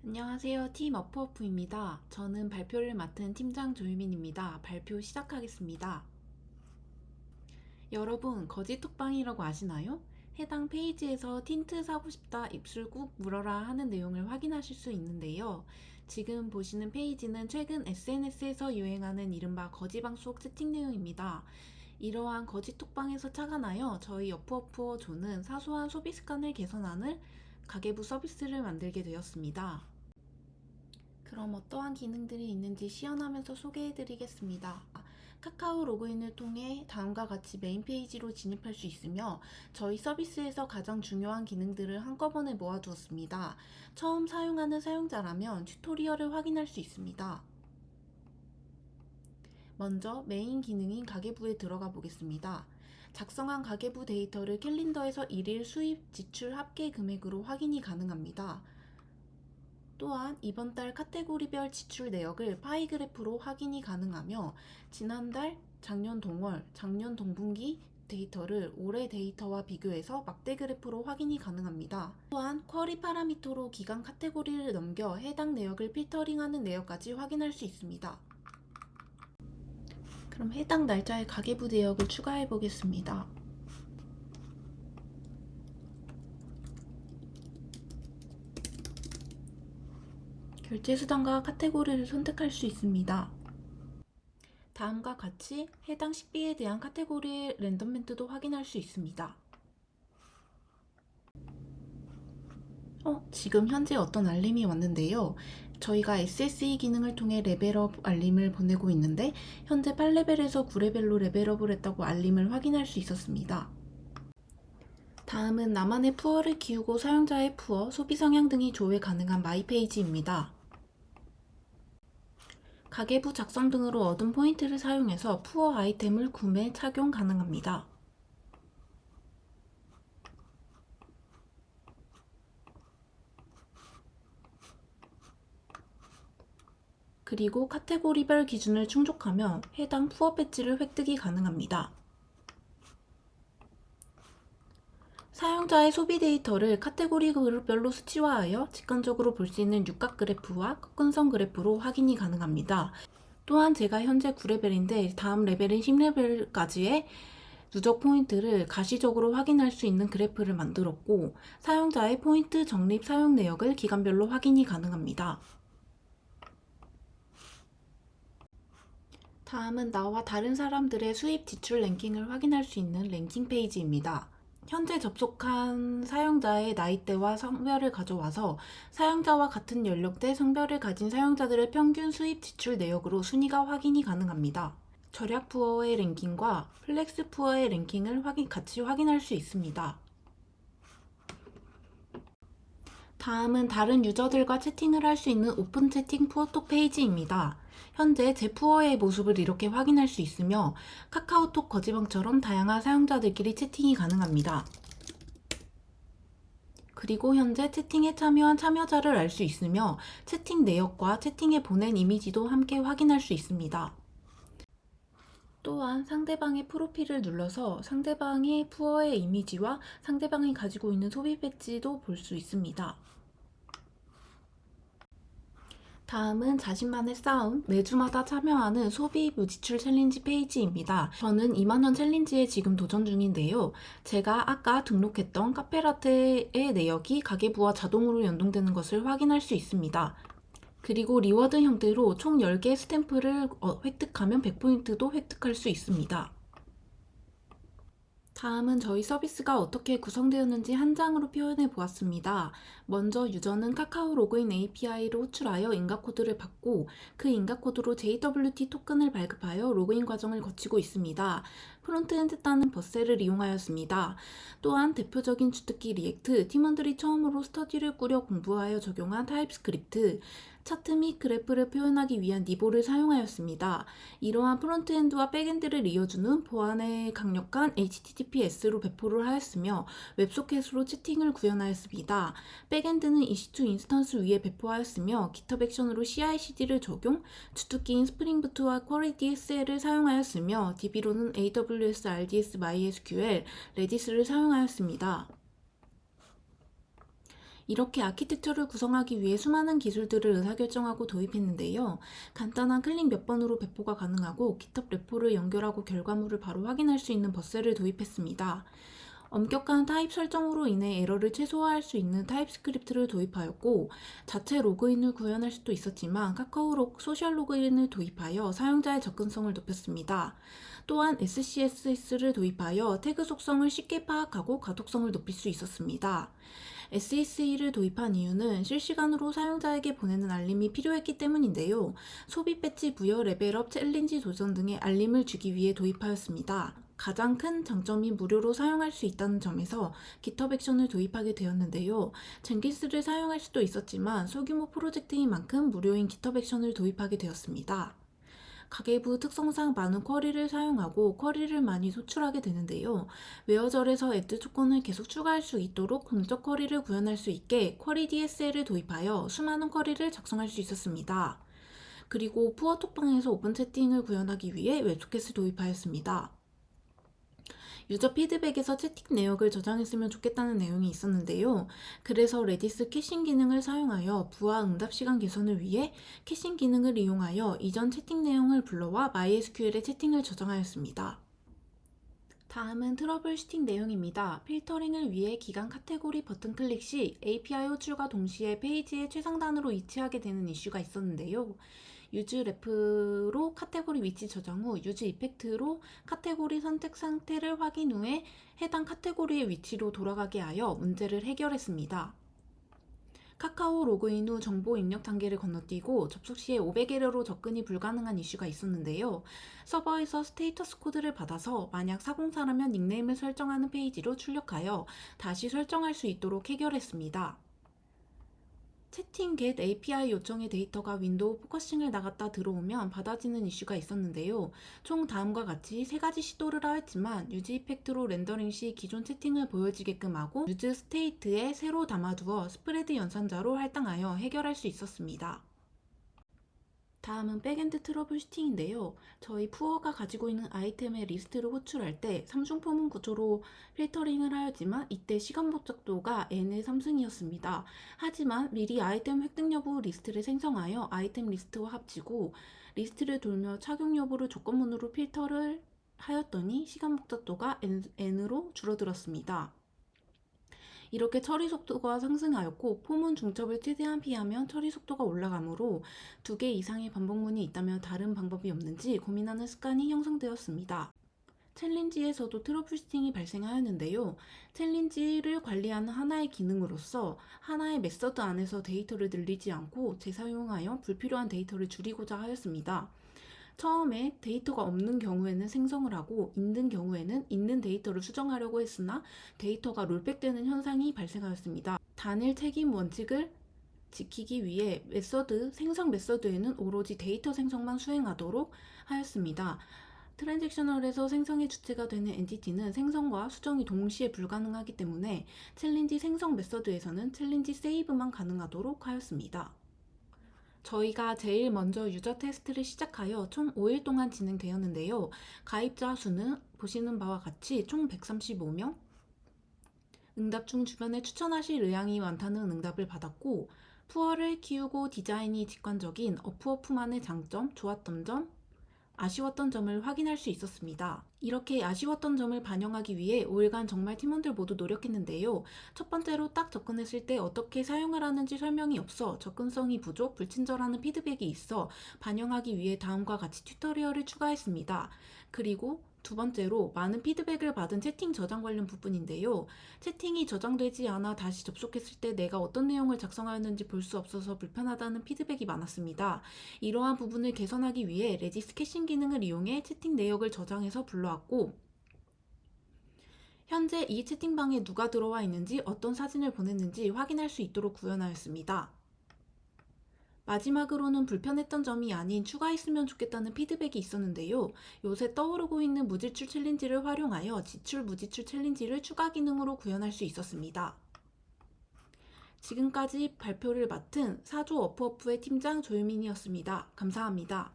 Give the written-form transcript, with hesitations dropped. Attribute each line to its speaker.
Speaker 1: 안녕하세요. 팀 어프어프입니다. 저는 발표를 맡은 팀장 조유민입니다. 발표 시작하겠습니다. 여러분, 거짓 톡방이라고 아시나요? 해당 페이지에서 틴트 사고 싶다, 입술 꾹 물어라 하는 내용을 확인하실 수 있는데요. 지금 보시는 페이지는 최근 SNS에서 유행하는 이른바 거지방속 채팅 내용입니다. 이러한 거짓 톡방에서 착안하여 저희 어프어프어 조는 사소한 소비 습관을 개선하는 가계부 서비스를 만들게 되었습니다. 그럼 어떠한 기능들이 있는지 시연하면서 소개해드리겠습니다. 카카오 로그인을 통해 다음과 같이 메인 페이지로 진입할 수 있으며 저희 서비스에서 가장 중요한 기능들을 한꺼번에 모아두었습니다. 처음 사용하는 사용자라면 튜토리얼을 확인할 수 있습니다. 먼저 메인 기능인 가계부에 들어가 보겠습니다. 작성한 가계부 데이터를 캘린더에서 일일 수입, 지출 합계 금액으로 확인이 가능합니다. 또한 이번 달 카테고리별 지출 내역을 파이 그래프로 확인이 가능하며 지난달, 작년 동월, 작년 동분기 데이터를 올해 데이터와 비교해서 막대 그래프로 확인이 가능합니다. 또한 쿼리 파라미터로 기간 카테고리를 넘겨 해당 내역을 필터링하는 내역까지 확인할 수 있습니다. 그럼 해당 날짜의 가계부 내역을 추가해 보겠습니다. 결제 수단과 카테고리를 선택할 수 있습니다. 다음과 같이 해당 식비에 대한 카테고리의 랜덤멘트도 확인할 수 있습니다. 지금 현재 어떤 알림이 왔는데요. 저희가 SSE 기능을 통해 레벨업 알림을 보내고 있는데 현재 8레벨에서 9레벨로 레벨업을 했다고 알림을 확인할 수 있었습니다. 다음은 나만의 푸어를 키우고 사용자의 푸어, 소비 성향 등이 조회 가능한 마이 페이지입니다. 가계부 작성 등으로 얻은 포인트를 사용해서 푸어 아이템을 구매, 착용 가능합니다. 그리고 카테고리별 기준을 충족하면 해당 푸어 배지를 획득이 가능합니다. 사용자의 소비 데이터를 카테고리 그룹별로 수치화하여 직관적으로 볼 수 있는 육각 그래프와 꺾은선 그래프로 확인이 가능합니다. 또한 제가 현재 9레벨인데 다음 레벨인 10레벨까지의 누적 포인트를 가시적으로 확인할 수 있는 그래프를 만들었고 사용자의 포인트 적립 사용 내역을 기간별로 확인이 가능합니다. 다음은 나와 다른 사람들의 수입 지출 랭킹을 확인할 수 있는 랭킹 페이지입니다. 현재 접속한 사용자의 나이대와 성별을 가져와서 사용자와 같은 연령대, 성별을 가진 사용자들의 평균 수입 지출 내역으로 순위가 확인이 가능합니다. 절약 푸어의 랭킹과 플렉스 푸어의 랭킹을 같이 확인할 수 있습니다. 다음은 다른 유저들과 채팅을 할 수 있는 오픈 채팅 푸어톡 페이지입니다. 현재 제 푸어의 모습을 이렇게 확인할 수 있으며 카카오톡 거지방처럼 다양한 사용자들끼리 채팅이 가능합니다. 그리고 현재 채팅에 참여한 참여자를 알 수 있으며 채팅 내역과 채팅에 보낸 이미지도 함께 확인할 수 있습니다. 또한 상대방의 프로필을 눌러서 상대방의 푸어의 이미지와 상대방이 가지고 있는 소비 배지도 볼 수 있습니다. 다음은 자신만의 싸움, 매주마다 참여하는 소비 무지출 챌린지 페이지입니다. 저는 2만원 챌린지에 지금 도전 중인데요. 제가 아까 등록했던 카페라테의 내역이 가계부와 자동으로 연동되는 것을 확인할 수 있습니다. 그리고 리워드 형태로 총 10개의 스탬프를 획득하면 100포인트도 획득할 수 있습니다. 다음은 저희 서비스가 어떻게 구성되었는지 한 장으로 표현해 보았습니다. 먼저 유저는 카카오 로그인 API로 호출하여 인가 코드를 받고 그 인가 코드로 JWT 토큰을 발급하여 로그인 과정을 거치고 있습니다. 프론트엔드 따는 버셀을 이용하였습니다. 또한 대표적인 주특기 리액트, 팀원들이 처음으로 스터디를 꾸려 공부하여 적용한 타입스크립트, 차트 및 그래프를 표현하기 위한 니보를 사용하였습니다. 이러한 프론트엔드와 백엔드를 이어주는 보안에 강력한 HTTPS로 배포를 하였으며 웹소켓으로 채팅을 구현하였습니다. 백엔드는 EC2 인스턴스 위에 배포하였으며 GitHub 액션으로 CI/CD를 적용, 주특기인 스프링부트와 쿼리 DSL을 사용하였으며 DB로는 AWS RDS MySQL, 레디스를 사용하였습니다. 이렇게 아키텍처를 구성하기 위해 수많은 기술들을 의사결정하고 도입했는데요. 간단한 클릭 몇 번으로 배포가 가능하고 GitHub 레포를 연결하고 결과물을 바로 확인할 수 있는 버스를 도입했습니다. 엄격한 타입 설정으로 인해 에러를 최소화할 수 있는 타입스크립트를 도입하였고, 자체 로그인을 구현할 수도 있었지만 카카오 소셜 로그인을 도입하여 사용자의 접근성을 높였습니다. 또한 SCSS를 도입하여 태그 속성을 쉽게 파악하고 가독성을 높일 수 있었습니다. SSE를 도입한 이유는 실시간으로 사용자에게 보내는 알림이 필요했기 때문인데요. 소비 배치 부여, 레벨업, 챌린지 도전 등의 알림을 주기 위해 도입하였습니다. 가장 큰 장점이 무료로 사용할 수 있다는 점에서 GitHub 액션을 도입하게 되었는데요. 젠킨스를 사용할 수도 있었지만 소규모 프로젝트인 만큼 무료인 GitHub 액션을 도입하게 되었습니다. 가계부 특성상 많은 쿼리를 사용하고 쿼리를 많이 소출하게 되는데요. 웨어절에서 애드 조건을 계속 추가할 수 있도록 동적 쿼리를 구현할 수 있게 쿼리 DSL을 도입하여 수많은 쿼리를 작성할 수 있었습니다. 그리고 푸어톡방에서 오픈 채팅을 구현하기 위해 웹소켓을 도입하였습니다. 유저 피드백에서 채팅 내역을 저장했으면 좋겠다는 내용이 있었는데요. 그래서 레디스 캐싱 기능을 사용하여 부하 응답 시간 개선을 위해 캐싱 기능을 이용하여 이전 채팅 내용을 불러와 MySQL에 채팅을 저장하였습니다. 다음은 트러블 슈팅 내용입니다. 필터링을 위해 기간 카테고리 버튼 클릭 시 API 호출과 동시에 페이지의 최상단으로 위치하게 되는 이슈가 있었는데요. 유즈 레프로 카테고리 위치 저장 후 유즈 이펙트로 카테고리 선택 상태를 확인 후에 해당 카테고리의 위치로 돌아가게 하여 문제를 해결했습니다. 카카오 로그인 후 정보 입력 단계를 건너뛰고 접속 시에 500에러로 접근이 불가능한 이슈가 있었는데요. 서버에서 스테이터스 코드를 받아서 만약 404라면 닉네임을 설정하는 페이지로 출력하여 다시 설정할 수 있도록 해결했습니다. 채팅 get API 요청의 데이터가 윈도우 포커싱을 나갔다 들어오면 받아지는 이슈가 있었는데요. 총 다음과 같이 3가지 시도를 하였지만 유즈 이펙트로 렌더링 시 기존 채팅을 보여지게끔 하고 유즈 스테이트에 새로 담아두어 스프레드 연산자로 할당하여 해결할 수 있었습니다. 다음은 백엔드 트러블 슈팅인데요. 저희 푸어가 가지고 있는 아이템의 리스트를 호출할 때 삼중포문 구조로 필터링을 하였지만 이때 시간 복잡도가 n의 3승이었습니다. 하지만 미리 아이템 획득 여부 리스트를 생성하여 아이템 리스트와 합치고 리스트를 돌며 착용 여부를 조건문으로 필터를 하였더니 시간 복잡도가 n으로 줄어들었습니다. 이렇게 처리 속도가 상승하였고 포문 중첩을 최대한 피하면 처리 속도가 올라가므로 2개 이상의 반복문이 있다면 다른 방법이 없는지 고민하는 습관이 형성되었습니다. 챌린지에서도 트러블 슈팅이 발생하였는데요. 챌린지를 관리하는 하나의 기능으로서 하나의 메서드 안에서 데이터를 늘리지 않고 재사용하여 불필요한 데이터를 줄이고자 하였습니다. 처음에 데이터가 없는 경우에는 생성을 하고 있는 경우에는 있는 데이터를 수정하려고 했으나 데이터가 롤백되는 현상이 발생하였습니다. 단일 책임 원칙을 지키기 위해 생성 메서드에는 오로지 데이터 생성만 수행하도록 하였습니다. 트랜잭셔널에서 생성의 주체가 되는 엔티티는 생성과 수정이 동시에 불가능하기 때문에 챌린지 생성 메서드에서는 챌린지 세이브만 가능하도록 하였습니다. 저희가 제일 먼저 유저 테스트를 시작하여 총 5일 동안 진행되었는데요. 가입자 수는 보시는 바와 같이 총 135명, 응답 중 주변에 추천하실 의향이 많다는 응답을 받았고, 푸어를 키우고 디자인이 직관적인 어프어프만의 장점, 좋았던 점, 아쉬웠던 점을 확인할 수 있었습니다. 이렇게 아쉬웠던 점을 반영하기 위해 5일간 정말 팀원들 모두 노력했는데요. 첫 번째로 딱 접근했을 때 어떻게 사용을 하는지 설명이 없어 접근성이 부족, 불친절하는 피드백이 있어 반영하기 위해 다음과 같이 튜토리얼을 추가했습니다. 그리고 두 번째로 많은 피드백을 받은 채팅 저장 관련 부분인데요. 채팅이 저장되지 않아 다시 접속했을 때 내가 어떤 내용을 작성하였는지 볼 수 없어서 불편하다는 피드백이 많았습니다. 이러한 부분을 개선하기 위해 레디스 캐싱 기능을 이용해 채팅 내역을 저장해서 불러왔고, 현재 이 채팅방에 누가 들어와 있는지 어떤 사진을 보냈는지 확인할 수 있도록 구현하였습니다. 마지막으로는 불편했던 점이 아닌 추가했으면 좋겠다는 피드백이 있었는데요. 요새 떠오르고 있는 무지출 챌린지를 활용하여 지출 무지출 챌린지를 추가 기능으로 구현할 수 있었습니다. 지금까지 발표를 맡은 사조 어프어프의 팀장 조유민이었습니다. 감사합니다.